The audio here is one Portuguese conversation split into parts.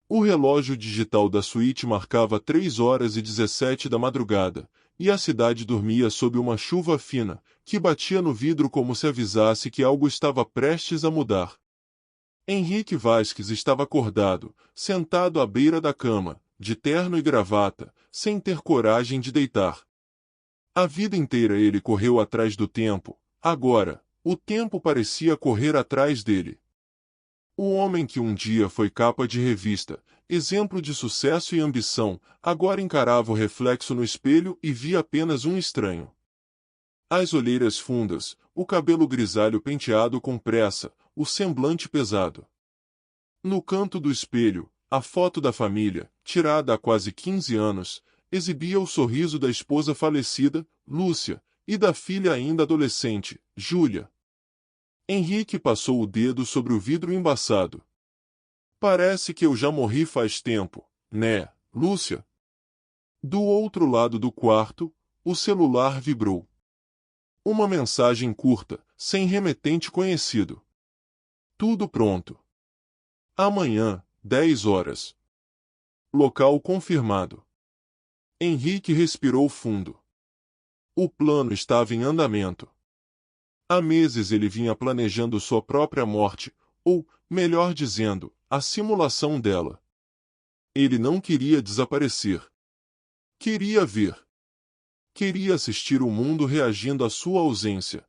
O relógio digital da suíte marcava 3h17 da madrugada, e a cidade dormia sob uma chuva fina, que batia no vidro como se avisasse que algo estava prestes a mudar. Henrique Vasquez estava acordado, sentado à beira da cama, de terno e gravata, sem ter coragem de deitar. A vida inteira ele correu atrás do tempo, agora, o tempo parecia correr atrás dele. O homem que um dia foi capa de revista, exemplo de sucesso e ambição, agora encarava o reflexo no espelho e via apenas um estranho. As olheiras fundas, o cabelo grisalho penteado com pressa, o semblante pesado. No canto do espelho, a foto da família, tirada há quase 15 anos, exibia o sorriso da esposa falecida, Lúcia, e da filha ainda adolescente, Júlia. Henrique passou o dedo sobre o vidro embaçado. Parece que eu já morri faz tempo, né, Lúcia? Do outro lado do quarto, o celular vibrou. Uma mensagem curta, sem remetente conhecido. Tudo pronto. Amanhã, 10 horas. Local confirmado. Henrique respirou fundo. O plano estava em andamento. Há meses ele vinha planejando sua própria morte, ou, melhor dizendo, a simulação dela. Ele não queria desaparecer. Queria ver. Queria assistir o mundo reagindo à sua ausência.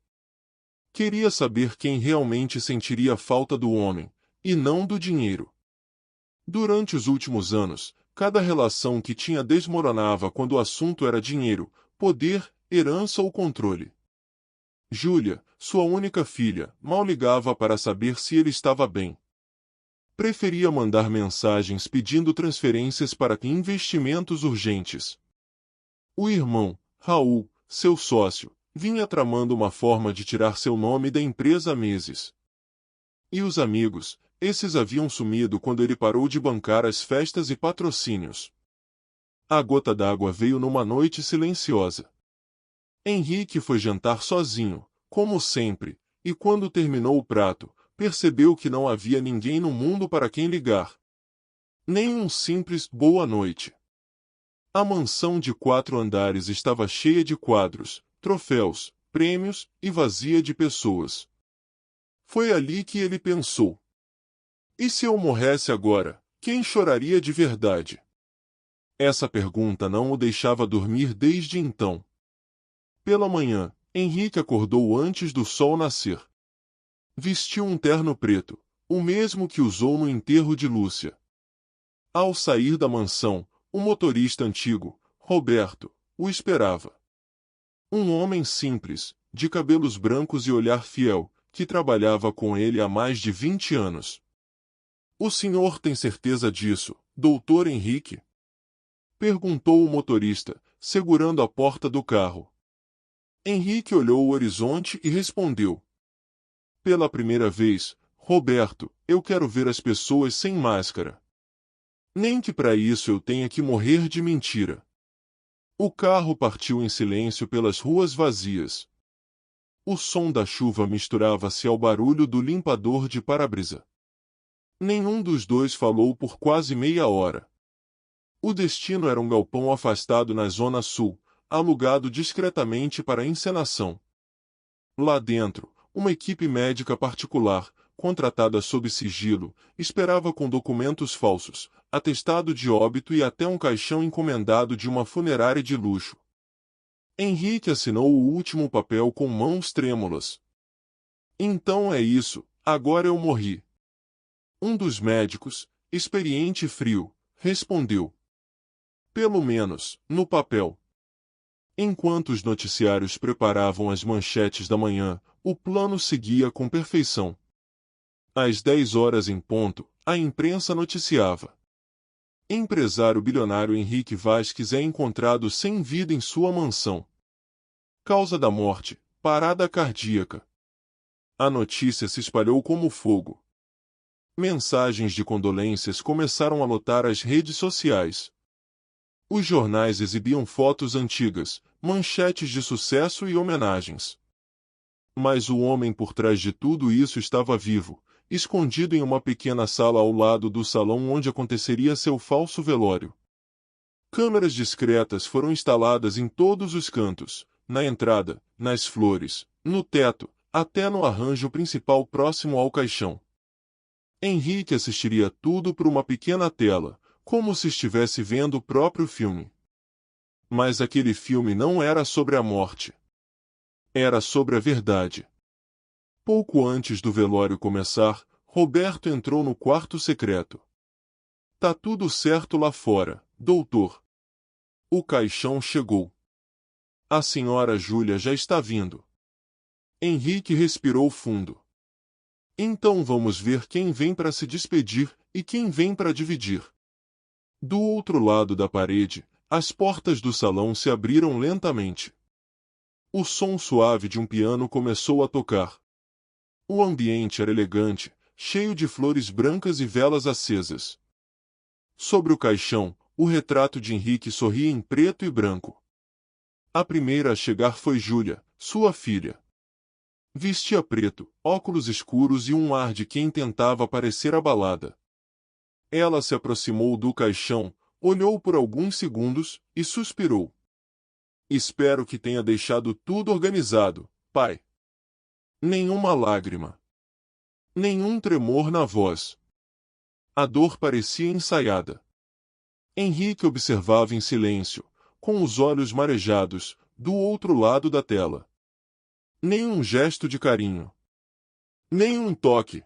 Queria saber quem realmente sentiria a falta do homem, e não do dinheiro. Durante os últimos anos, cada relação que tinha desmoronava quando o assunto era dinheiro, poder, herança ou controle. Júlia, sua única filha, mal ligava para saber se ele estava bem. Preferia mandar mensagens pedindo transferências para investimentos urgentes. O irmão, Raul, seu sócio, vinha tramando uma forma de tirar seu nome da empresa há meses. E os amigos, esses haviam sumido quando ele parou de bancar as festas e patrocínios. A gota d'água veio numa noite silenciosa. Henrique foi jantar sozinho, como sempre, e quando terminou o prato, percebeu que não havia ninguém no mundo para quem ligar. Nem um simples boa noite. A mansão de 4 andares estava cheia de quadros, troféus, prêmios e vazia de pessoas. Foi ali que ele pensou. E se eu morresse agora, quem choraria de verdade? Essa pergunta não o deixava dormir desde então. Pela manhã, Henrique acordou antes do sol nascer. Vestiu um terno preto, o mesmo que usou no enterro de Lúcia. Ao sair da mansão, o motorista antigo, Roberto, o esperava. Um homem simples, de cabelos brancos e olhar fiel, que trabalhava com ele há mais de 20 anos. O senhor tem certeza disso, doutor Henrique? Perguntou o motorista, segurando a porta do carro. Henrique olhou o horizonte e respondeu. Pela primeira vez, Roberto, eu quero ver as pessoas sem máscara. Nem que para isso eu tenha que morrer de mentira. O carro partiu em silêncio pelas ruas vazias. O som da chuva misturava-se ao barulho do limpador de para-brisa. Nenhum dos dois falou por quase meia hora. O destino era um galpão afastado na zona sul, alugado discretamente para encenação. Lá dentro, uma equipe médica particular, contratada sob sigilo, esperava com documentos falsos, atestado de óbito e até um caixão encomendado de uma funerária de luxo. Henrique assinou o último papel com mãos trêmulas. Então é isso, agora eu morri. Um dos médicos, experiente e frio, respondeu. Pelo menos, no papel. Enquanto os noticiários preparavam as manchetes da manhã, o plano seguia com perfeição. Às 10 horas em ponto, a imprensa noticiava. Empresário bilionário Henrique Vasquez é encontrado sem vida em sua mansão. Causa da morte, parada cardíaca. A notícia se espalhou como fogo. Mensagens de condolências começaram a lotar as redes sociais. Os jornais exibiam fotos antigas, manchetes de sucesso e homenagens. Mas o homem por trás de tudo isso estava vivo, escondido em uma pequena sala ao lado do salão onde aconteceria seu falso velório. Câmeras discretas foram instaladas em todos os cantos, na entrada, nas flores, no teto, até no arranjo principal próximo ao caixão. Henrique assistiria tudo por uma pequena tela, como se estivesse vendo o próprio filme. Mas aquele filme não era sobre a morte. Era sobre a verdade. Pouco antes do velório começar, Roberto entrou no quarto secreto. Tá tudo certo lá fora, doutor. O caixão chegou. A senhora Júlia já está vindo. Henrique respirou fundo. Então vamos ver quem vem para se despedir e quem vem para dividir. Do outro lado da parede, as portas do salão se abriram lentamente. O som suave de um piano começou a tocar. O ambiente era elegante, cheio de flores brancas e velas acesas. Sobre o caixão, o retrato de Henrique sorria em preto e branco. A primeira a chegar foi Júlia, sua filha. Vestia preto, óculos escuros e um ar de quem tentava parecer abalada. Ela se aproximou do caixão, olhou por alguns segundos e suspirou. Espero que tenha deixado tudo organizado, pai. Nenhuma lágrima. Nenhum tremor na voz. A dor parecia ensaiada. Henrique observava em silêncio, com os olhos marejados, do outro lado da tela. Nenhum gesto de carinho. Nenhum toque.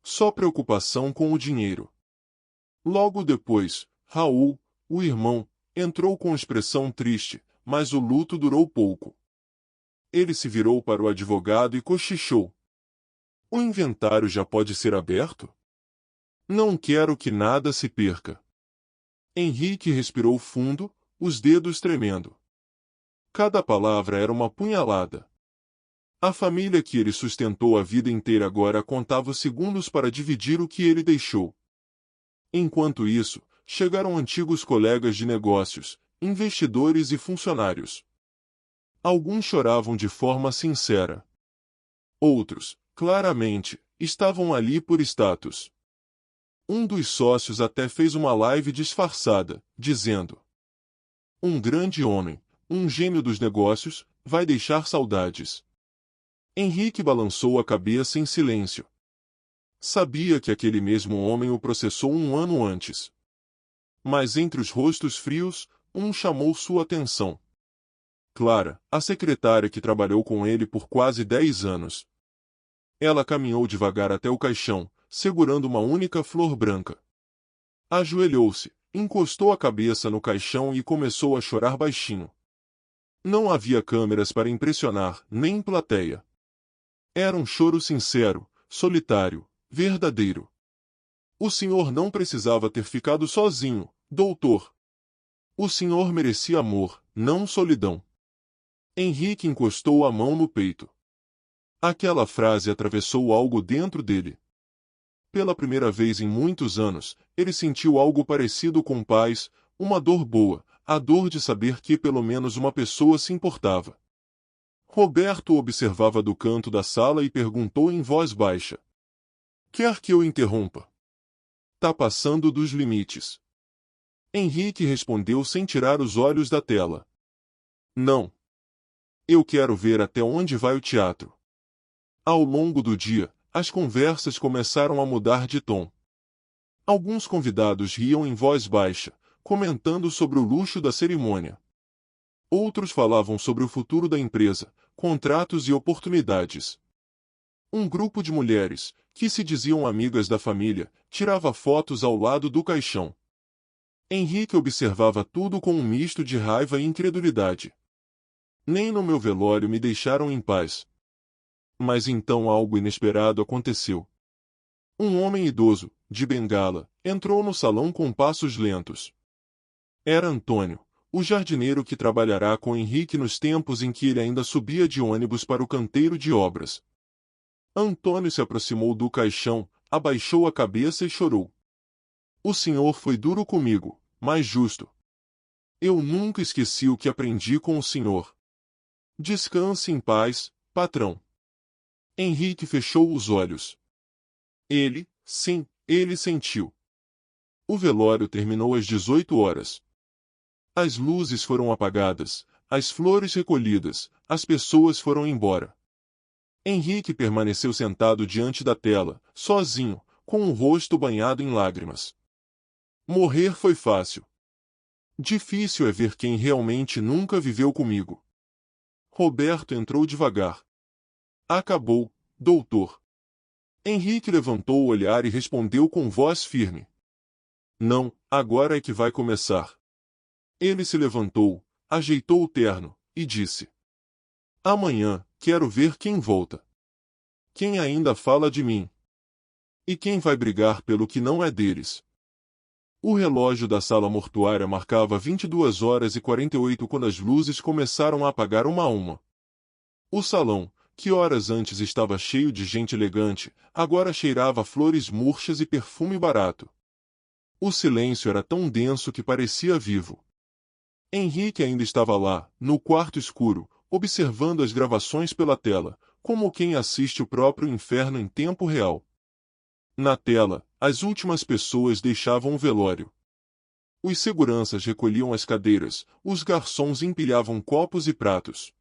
Só preocupação com o dinheiro. Logo depois, Raul, o irmão, entrou com expressão triste, mas o luto durou pouco. Ele se virou para o advogado e cochichou. O inventário já pode ser aberto? Não quero que nada se perca. Henrique respirou fundo, os dedos tremendo. Cada palavra era uma punhalada. A família que ele sustentou a vida inteira agora contava os segundos para dividir o que ele deixou. Enquanto isso, chegaram antigos colegas de negócios, investidores e funcionários. Alguns choravam de forma sincera. Outros, claramente, estavam ali por status. Um dos sócios até fez uma live disfarçada, dizendo: um grande homem, um gênio dos negócios, vai deixar saudades. Henrique balançou a cabeça em silêncio. Sabia que aquele mesmo homem o processou um ano antes. Mas entre os rostos frios, um chamou sua atenção. Clara, a secretária que trabalhou com ele por quase 10 anos. Ela caminhou devagar até o caixão, segurando uma única flor branca. Ajoelhou-se, encostou a cabeça no caixão e começou a chorar baixinho. Não havia câmeras para impressionar, nem plateia. Era um choro sincero, solitário, verdadeiro. O senhor não precisava ter ficado sozinho, doutor. O senhor merecia amor, não solidão. Henrique encostou a mão no peito. Aquela frase atravessou algo dentro dele. Pela primeira vez em muitos anos, ele sentiu algo parecido com paz, uma dor boa, a dor de saber que pelo menos uma pessoa se importava. Roberto observava do canto da sala e perguntou em voz baixa: quer que eu interrompa? Tá passando dos limites. Henrique respondeu sem tirar os olhos da tela. Não. Eu quero ver até onde vai o teatro. Ao longo do dia, as conversas começaram a mudar de tom. Alguns convidados riam em voz baixa, comentando sobre o luxo da cerimônia. Outros falavam sobre o futuro da empresa, contratos e oportunidades. Um grupo de mulheres, que se diziam amigas da família, tirava fotos ao lado do caixão. Henrique observava tudo com um misto de raiva e incredulidade. Nem no meu velório me deixaram em paz. Mas então algo inesperado aconteceu. Um homem idoso, de bengala, entrou no salão com passos lentos. Era Antônio, o jardineiro que trabalhará com Henrique nos tempos em que ele ainda subia de ônibus para o canteiro de obras. Antônio se aproximou do caixão, abaixou a cabeça e chorou. O senhor foi duro comigo, mas justo. Eu nunca esqueci o que aprendi com o senhor. Descanse em paz, patrão. Henrique fechou os olhos. Sim, ele sentiu. O velório terminou às 18 horas. As luzes foram apagadas, as flores recolhidas, as pessoas foram embora. Henrique permaneceu sentado diante da tela, sozinho, com o rosto banhado em lágrimas. Morrer foi fácil. Difícil é ver quem realmente nunca viveu comigo. Roberto entrou devagar. Acabou, doutor. Henrique levantou o olhar e respondeu com voz firme. Não, agora é que vai começar. Ele se levantou, ajeitou o terno, e disse. Amanhã, quero ver quem volta. Quem ainda fala de mim? E quem vai brigar pelo que não é deles? O relógio da sala mortuária marcava 22 horas e 48 quando as luzes começaram a apagar uma a uma. O salão, que horas antes estava cheio de gente elegante, agora cheirava a flores murchas e perfume barato. O silêncio era tão denso que parecia vivo. Henrique ainda estava lá, no quarto escuro, observando as gravações pela tela, como quem assiste o próprio inferno em tempo real. Na tela, as últimas pessoas deixavam o velório. Os seguranças recolhiam as cadeiras, os garçons empilhavam copos e pratos.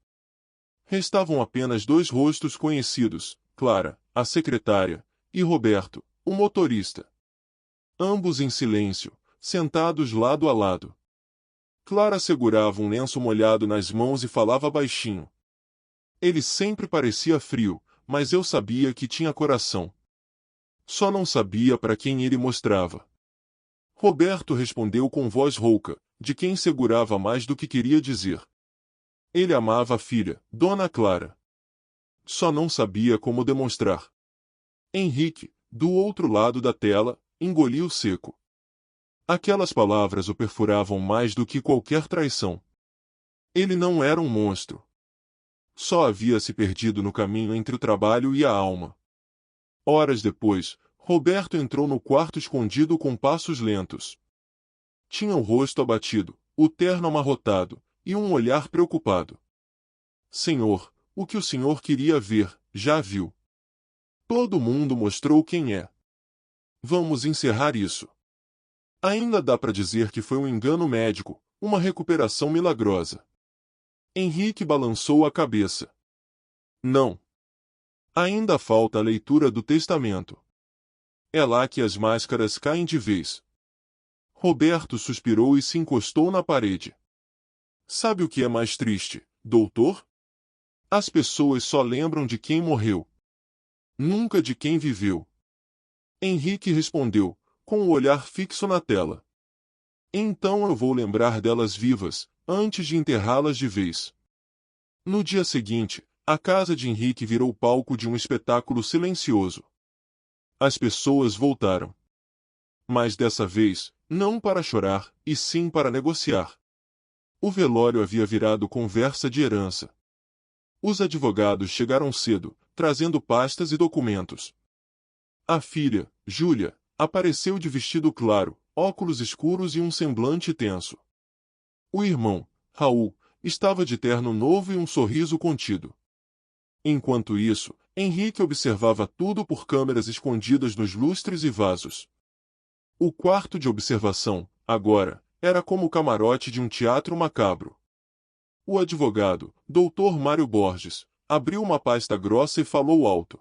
Restavam apenas dois rostos conhecidos, Clara, a secretária, e Roberto, o motorista. Ambos em silêncio, sentados lado a lado. Clara segurava um lenço molhado nas mãos e falava baixinho. Ele sempre parecia frio, mas eu sabia que tinha coração. Só não sabia para quem ele mostrava. Roberto respondeu com voz rouca, de quem segurava mais do que queria dizer. Ele amava a filha, Dona Clara. Só não sabia como demonstrar. Henrique, do outro lado da tela, engoliu seco. Aquelas palavras o perfuravam mais do que qualquer traição. Ele não era um monstro. Só havia se perdido no caminho entre o trabalho e a alma. Horas depois, Roberto entrou no quarto escondido com passos lentos. Tinha o rosto abatido, o terno amarrotado, e um olhar preocupado. Senhor, o que o senhor queria ver, já viu. Todo mundo mostrou quem é. Vamos encerrar isso. Ainda dá para dizer que foi um engano médico, uma recuperação milagrosa. Henrique balançou a cabeça. Não. Ainda falta a leitura do testamento. É lá que as máscaras caem de vez. Roberto suspirou e se encostou na parede. Sabe o que é mais triste, doutor? As pessoas só lembram de quem morreu. Nunca de quem viveu. Henrique respondeu, com o olhar fixo na tela. Então eu vou lembrar delas vivas, antes de enterrá-las de vez. No dia seguinte, a casa de Henrique virou palco de um espetáculo silencioso. As pessoas voltaram. Mas dessa vez, não para chorar, e sim para negociar. O velório havia virado conversa de herança. Os advogados chegaram cedo, trazendo pastas e documentos. A filha, Júlia, apareceu de vestido claro, óculos escuros e um semblante tenso. O irmão, Raul, estava de terno novo e um sorriso contido. Enquanto isso, Henrique observava tudo por câmeras escondidas nos lustres e vasos. O quarto de observação, agora, era como o camarote de um teatro macabro. O advogado, Dr. Mário Borges, abriu uma pasta grossa e falou alto.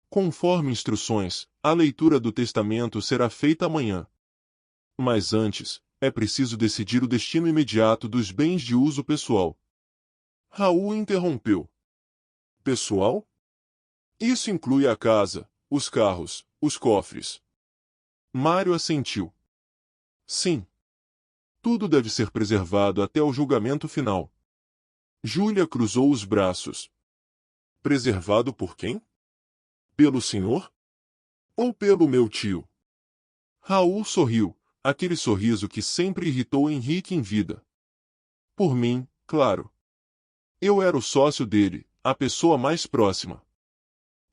Conforme instruções, a leitura do testamento será feita amanhã. Mas antes, é preciso decidir o destino imediato dos bens de uso pessoal. Raul interrompeu. Pessoal? Isso inclui a casa, os carros, os cofres. Mário assentiu. Sim. Tudo deve ser preservado até o julgamento final. Júlia cruzou os braços. Preservado por quem? Pelo senhor? Ou pelo meu tio? Raul sorriu, aquele sorriso que sempre irritou Henrique em vida. Por mim, claro. Eu era o sócio dele, a pessoa mais próxima.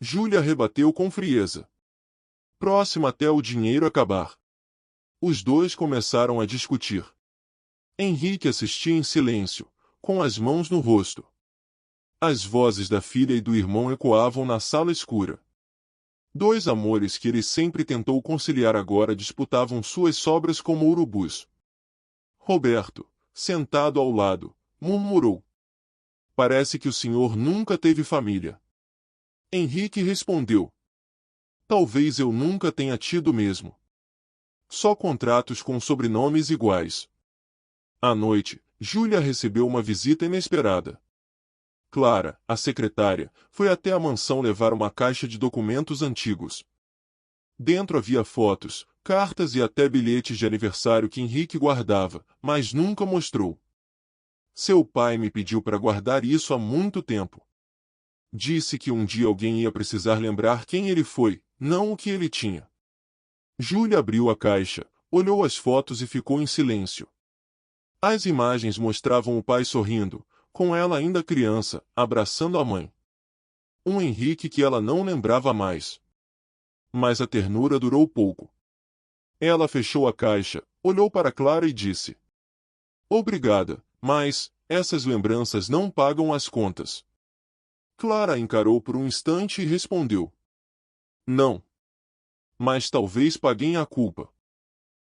Júlia rebateu com frieza. Próxima até o dinheiro acabar. Os dois começaram a discutir. Henrique assistia em silêncio, com as mãos no rosto. As vozes da filha e do irmão ecoavam na sala escura. Dois amores que ele sempre tentou conciliar agora disputavam suas sobras como urubus. Roberto, sentado ao lado, murmurou: "Parece que o senhor nunca teve família." Henrique respondeu: "Talvez eu nunca tenha tido mesmo. Só contratos com sobrenomes iguais." À noite, Júlia recebeu uma visita inesperada. Clara, a secretária, foi até a mansão levar uma caixa de documentos antigos. Dentro havia fotos, cartas e até bilhetes de aniversário que Henrique guardava, mas nunca mostrou. "Seu pai me pediu para guardar isso há muito tempo. Disse que um dia alguém ia precisar lembrar quem ele foi, não o que ele tinha." Júlia abriu a caixa, olhou as fotos e ficou em silêncio. As imagens mostravam o pai sorrindo, com ela ainda criança, abraçando a mãe. Um Henrique que ela não lembrava mais. Mas a ternura durou pouco. Ela fechou a caixa, olhou para Clara e disse: "Obrigada, mas essas lembranças não pagam as contas." Clara encarou por um instante e respondeu: "Não. Mas talvez paguem a culpa."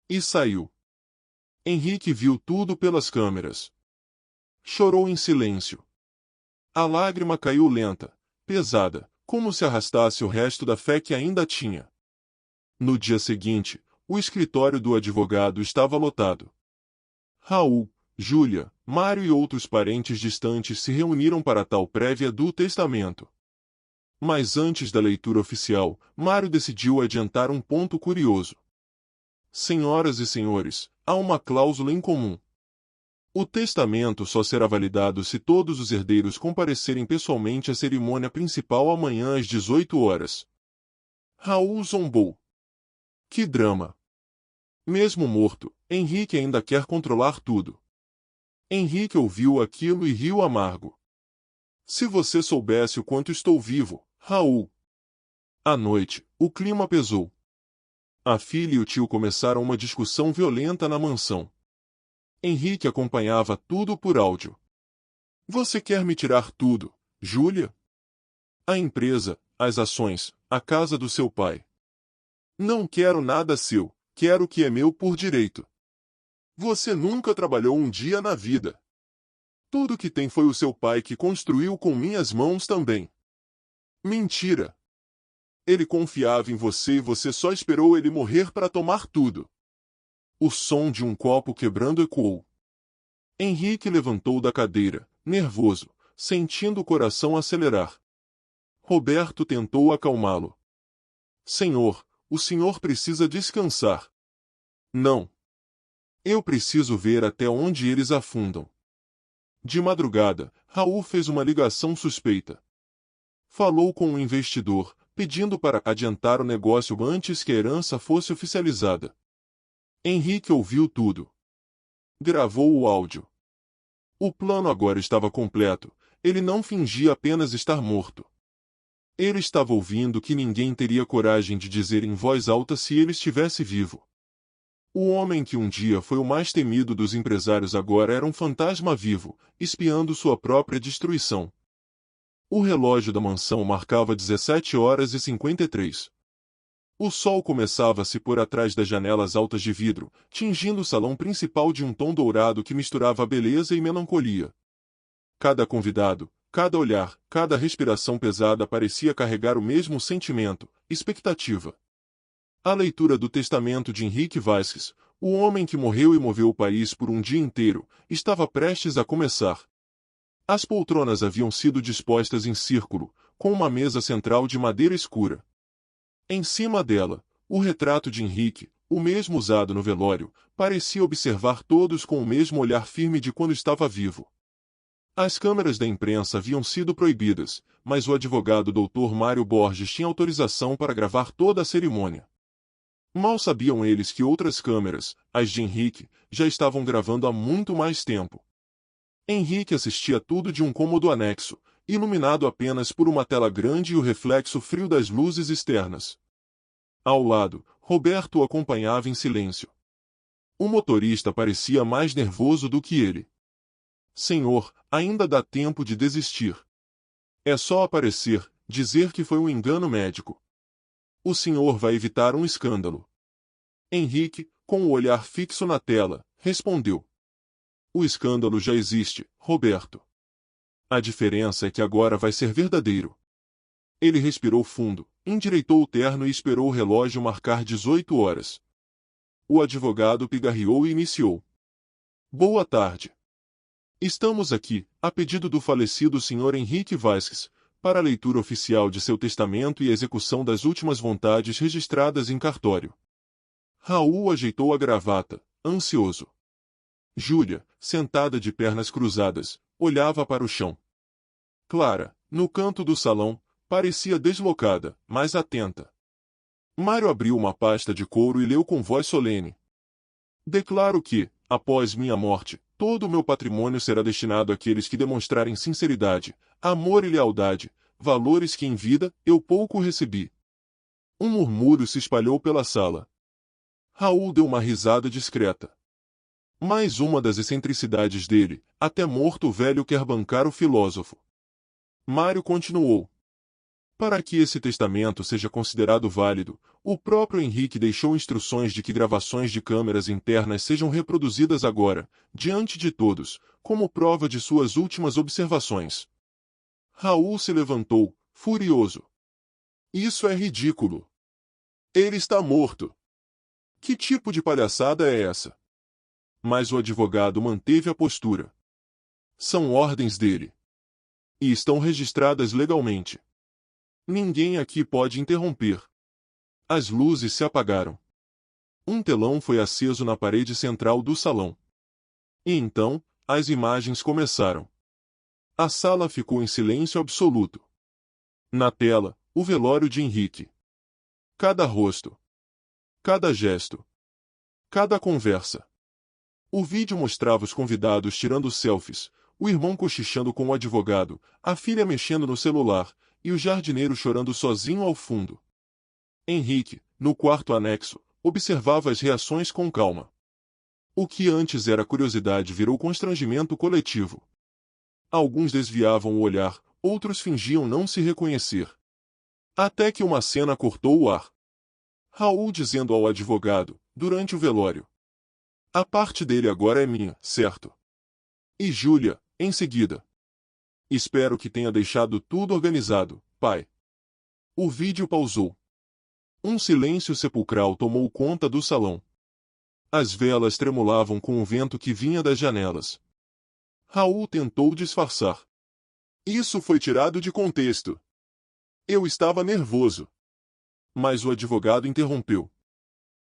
E saiu. Henrique viu tudo pelas câmeras. Chorou em silêncio. A lágrima caiu lenta, pesada, como se arrastasse o resto da fé que ainda tinha. No dia seguinte, o escritório do advogado estava lotado. Raul, Júlia, Mário e outros parentes distantes se reuniram para tal prévia do testamento. Mas antes da leitura oficial, Mário decidiu adiantar um ponto curioso. "Senhoras e senhores, há uma cláusula em comum. O testamento só será validado se todos os herdeiros comparecerem pessoalmente à cerimônia principal amanhã às 18 horas." Raul zombou. "Que drama! Mesmo morto, Henrique ainda quer controlar tudo." Henrique ouviu aquilo e riu amargo. "Se você soubesse o quanto estou vivo, Raul." À noite, o clima pesou. A filha e o tio começaram uma discussão violenta na mansão. Henrique acompanhava tudo por áudio. "Você quer me tirar tudo, Júlia? A empresa, as ações, a casa do seu pai. Não quero nada seu, quero o que é meu por direito. Você nunca trabalhou um dia na vida. Tudo que tem foi o seu pai que construiu com minhas mãos também." "Mentira! Ele confiava em você e você só esperou ele morrer para tomar tudo." O som de um copo quebrando ecoou. Henrique levantou da cadeira, nervoso, sentindo o coração acelerar. Roberto tentou acalmá-lo. "Senhor, o senhor precisa descansar." "Não. Eu preciso ver até onde eles afundam." De madrugada, Raul fez uma ligação suspeita. Falou com um investidor, pedindo para adiantar o negócio antes que a herança fosse oficializada. Henrique ouviu tudo. Gravou o áudio. O plano agora estava completo, ele não fingia apenas estar morto. Ele estava ouvindo que ninguém teria coragem de dizer em voz alta se ele estivesse vivo. O homem que um dia foi o mais temido dos empresários agora era um fantasma vivo, espiando sua própria destruição. O relógio da mansão marcava 17h53. O sol começava a se pôr atrás das janelas altas de vidro, tingindo o salão principal de um tom dourado que misturava beleza e melancolia. Cada convidado, cada olhar, cada respiração pesada parecia carregar o mesmo sentimento, expectativa. A leitura do testamento de Henrique Vasquez, o homem que morreu e moveu o país por um dia inteiro, estava prestes a começar. As poltronas haviam sido dispostas em círculo, com uma mesa central de madeira escura. Em cima dela, o retrato de Henrique, o mesmo usado no velório, parecia observar todos com o mesmo olhar firme de quando estava vivo. As câmeras da imprensa haviam sido proibidas, mas o advogado Dr. Mário Borges tinha autorização para gravar toda a cerimônia. Mal sabiam eles que outras câmeras, as de Henrique, já estavam gravando há muito mais tempo. Henrique assistia tudo de um cômodo anexo, iluminado apenas por uma tela grande e o reflexo frio das luzes externas. Ao lado, Roberto o acompanhava em silêncio. O motorista parecia mais nervoso do que ele. "Senhor, ainda dá tempo de desistir. É só aparecer, dizer que foi um engano médico." O senhor vai evitar um escândalo. Henrique, com o olhar fixo na tela, respondeu. O escândalo já existe, Roberto. A diferença é que agora vai ser verdadeiro. Ele respirou fundo, endireitou o terno e esperou o relógio marcar 18 horas. O advogado pigarreou e iniciou. Boa tarde. Estamos aqui, a pedido do falecido Sr. Henrique Vasques, para a leitura oficial de seu testamento e execução das últimas vontades registradas em cartório. Raul ajeitou a gravata, ansioso. Júlia, sentada de pernas cruzadas, olhava para o chão. Clara, no canto do salão, parecia deslocada, mas atenta. Mário abriu uma pasta de couro e leu com voz solene. Declaro que, após minha morte, todo o meu patrimônio será destinado àqueles que demonstrarem sinceridade, amor e lealdade, valores que em vida eu pouco recebi. Um murmúrio se espalhou pela sala. Raul deu uma risada discreta. Mais uma das excentricidades dele, até morto o velho quer bancar o filósofo. Mário continuou. Para que esse testamento seja considerado válido, o próprio Henrique deixou instruções de que gravações de câmeras internas sejam reproduzidas agora, diante de todos, como prova de suas últimas observações. Raul se levantou, furioso. Isso é ridículo. Ele está morto. Que tipo de palhaçada é essa? Mas o advogado manteve a postura. São ordens dele. E estão registradas legalmente. Ninguém aqui pode interromper. As luzes se apagaram. Um telão foi aceso na parede central do salão. E então, as imagens começaram. A sala ficou em silêncio absoluto. Na tela, o velório de Henrique. Cada rosto. Cada gesto. Cada conversa. O vídeo mostrava os convidados tirando selfies, o irmão cochichando com o advogado, a filha mexendo no celular, e o jardineiro chorando sozinho ao fundo. Henrique, no quarto anexo, observava as reações com calma. O que antes era curiosidade virou constrangimento coletivo. Alguns desviavam o olhar, outros fingiam não se reconhecer. Até que uma cena cortou o ar. Raul dizendo ao advogado, durante o velório. A parte dele agora é minha, certo? E Júlia, em seguida. Espero que tenha deixado tudo organizado, pai. O vídeo pausou. Um silêncio sepulcral tomou conta do salão. As velas tremulavam com o vento que vinha das janelas. Raul tentou disfarçar. Isso foi tirado de contexto. Eu estava nervoso. Mas o advogado interrompeu.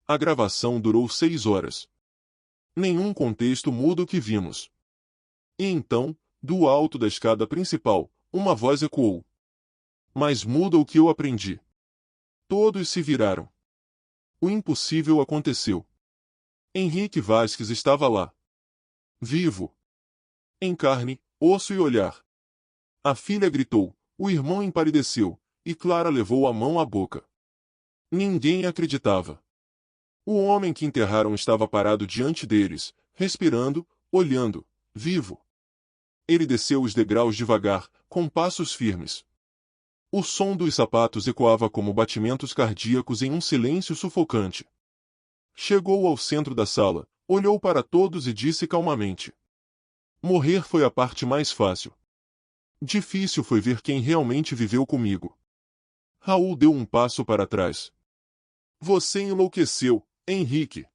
A gravação durou 6 horas. Nenhum contexto muda o que vimos. E então, do alto da escada principal, uma voz ecoou. Mas muda o que eu aprendi. Todos se viraram. O impossível aconteceu. Henrique Vasques estava lá. Vivo. Em carne, osso e olhar. A filha gritou, o irmão empalideceu, e Clara levou a mão à boca. Ninguém acreditava. O homem que enterraram estava parado diante deles, respirando, olhando, vivo. Ele desceu os degraus devagar, com passos firmes. O som dos sapatos ecoava como batimentos cardíacos em um silêncio sufocante. Chegou ao centro da sala, olhou para todos e disse calmamente. Morrer foi a parte mais fácil. Difícil foi ver quem realmente viveu comigo. Raul deu um passo para trás. Você enlouqueceu, Henrique.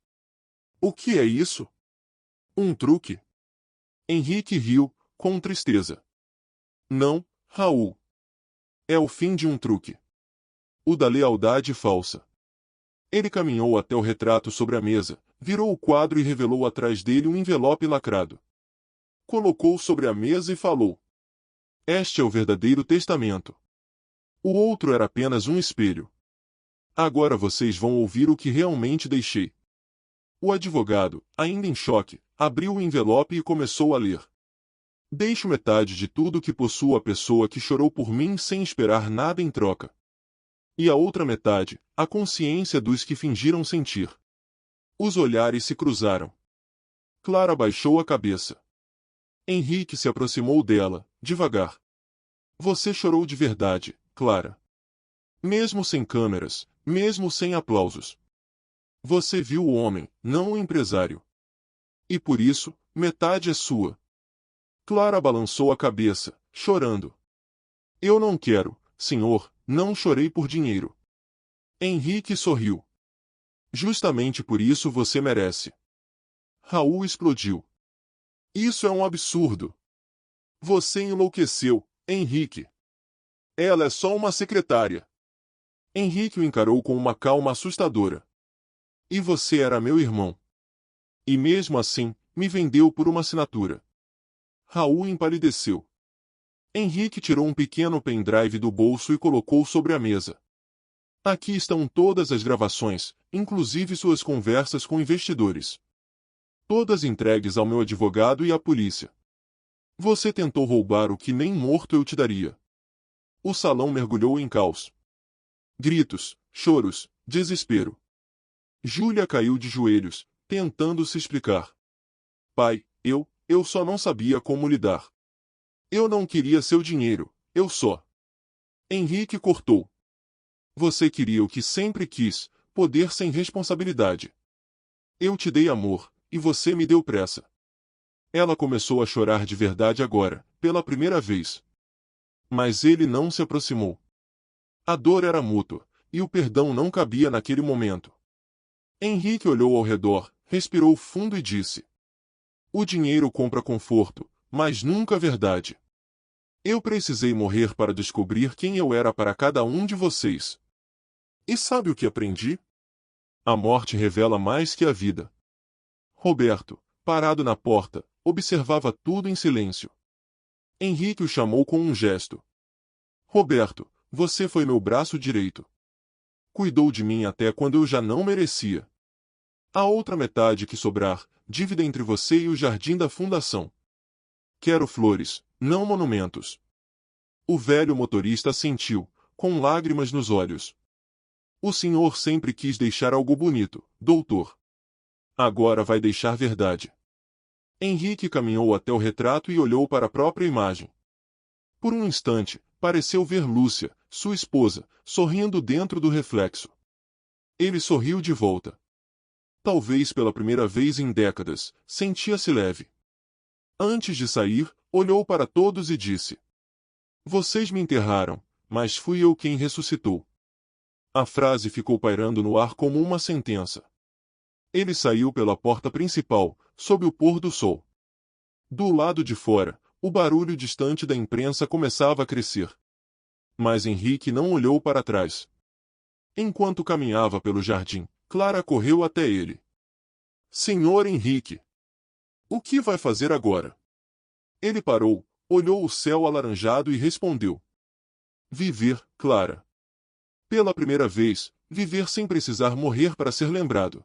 O que é isso? Um truque? Henrique riu, com tristeza. Não, Raul. É o fim de um truque. O da lealdade falsa. Ele caminhou até o retrato sobre a mesa, virou o quadro e revelou atrás dele um envelope lacrado. Colocou sobre a mesa e falou. Este é o verdadeiro testamento. O outro era apenas um espelho. Agora vocês vão ouvir o que realmente deixei. O advogado, ainda em choque, abriu o envelope e começou a ler. Deixo metade de tudo que possuo à pessoa que chorou por mim sem esperar nada em troca. E a outra metade, a consciência dos que fingiram sentir. Os olhares se cruzaram. Clara baixou a cabeça. Henrique se aproximou dela, devagar. Você chorou de verdade, Clara. Mesmo sem câmeras, mesmo sem aplausos. Você viu o homem, não o empresário. E por isso, metade é sua. Clara balançou a cabeça, chorando. Eu não quero, senhor, não chorei por dinheiro. Henrique sorriu. Justamente por isso você merece. Raul explodiu. Isso é um absurdo. Você enlouqueceu, Henrique. Ela é só uma secretária. Henrique o encarou com uma calma assustadora. E você era meu irmão. E mesmo assim, me vendeu por uma assinatura. Raul empalideceu. Henrique tirou um pequeno pendrive do bolso e colocou sobre a mesa. Aqui estão todas as gravações, inclusive suas conversas com investidores. Todas entregues ao meu advogado e à polícia. Você tentou roubar o que nem morto eu te daria. O salão mergulhou em caos. Gritos, choros, desespero. Júlia caiu de joelhos, tentando se explicar. Pai, eu só não sabia como lidar. Eu não queria seu dinheiro, eu só. Henrique cortou. Você queria o que sempre quis, poder sem responsabilidade. Eu te dei amor, e você me deu pressa. Ela começou a chorar de verdade agora, pela primeira vez. Mas ele não se aproximou. A dor era mútua, e o perdão não cabia naquele momento. Henrique olhou ao redor, respirou fundo e disse: o dinheiro compra conforto, mas nunca a verdade. Eu precisei morrer para descobrir quem eu era para cada um de vocês. E sabe o que aprendi? A morte revela mais que a vida. Roberto, parado na porta, observava tudo em silêncio. Henrique o chamou com um gesto. Roberto, você foi meu braço direito. Cuidou de mim até quando eu já não merecia. A outra metade que sobrar, dívida entre você e o jardim da fundação. Quero flores, não monumentos. O velho motorista assentiu, com lágrimas nos olhos. O senhor sempre quis deixar algo bonito, doutor. Agora vai deixar verdade. Henrique caminhou até o retrato e olhou para a própria imagem. Por um instante, pareceu ver Lúcia, sua esposa, sorrindo dentro do reflexo. Ele sorriu de volta. Talvez pela primeira vez em décadas, sentia-se leve. Antes de sair, olhou para todos e disse: vocês me enterraram, mas fui eu quem ressuscitou. A frase ficou pairando no ar como uma sentença. Ele saiu pela porta principal, sob o pôr do sol. Do lado de fora, o barulho distante da imprensa começava a crescer. Mas Henrique não olhou para trás. Enquanto caminhava pelo jardim, Clara correu até ele. Senhor Henrique! O que vai fazer agora? Ele parou, olhou o céu alaranjado e respondeu. Viver, Clara. Pela primeira vez, viver sem precisar morrer para ser lembrado.